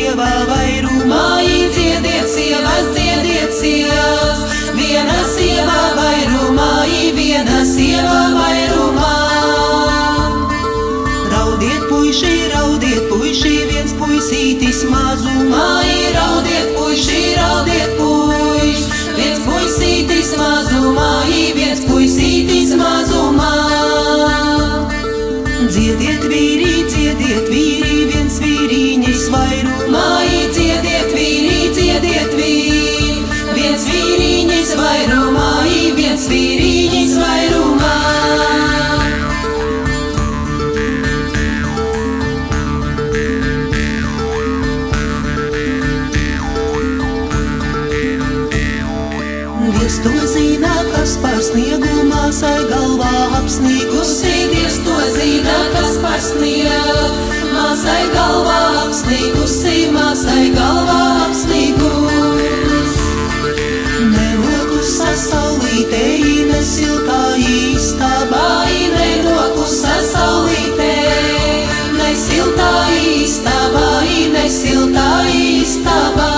sievā vairumā, dziediet sievas, dziediet sievas. Viena sievā vairumā, viena sievā vairumā. Raudiet puiši, viens puisītis mazumā, raudiet puiši, viens puisītis mazumā, viens puisītis mazumā. Dziediet vīri, viens vīriņš vairumā, dziediet vīri, viens vīriņš vairumā, viens vīriņš vairumā. Dievs to zina, kas par sniegu māsai galvā apsnīgusi. Dievs to zina, kas par sniegu māsai galvā apsnīgusi, māsai galvā apsnīgus. Nelokusa saulītē, ne siltā istabā, nelokusa saulītē, ne siltā istabā, ne siltā istabā.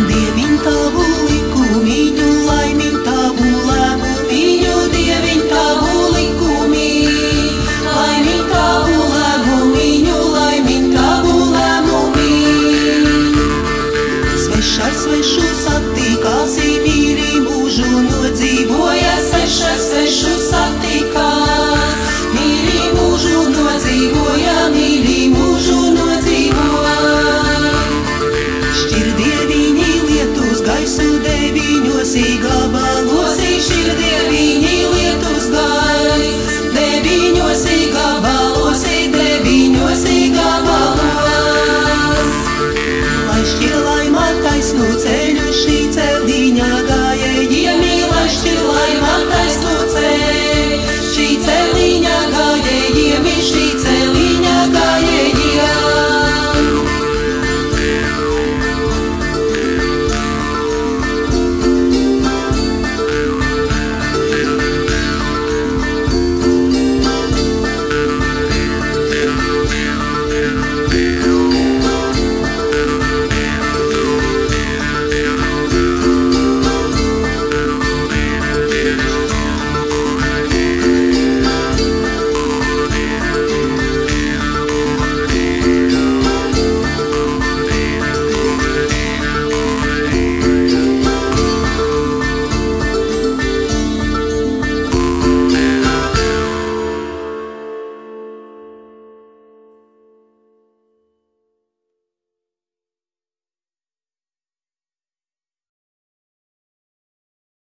Dieviņ tavu likumiņu, laimiņ tavu lēmumiņu, Dieviņ tavu likumiņu, laimiņ tavu lēmumiņu, laimiņ tavu lēmumiņu. Svešs ar svešu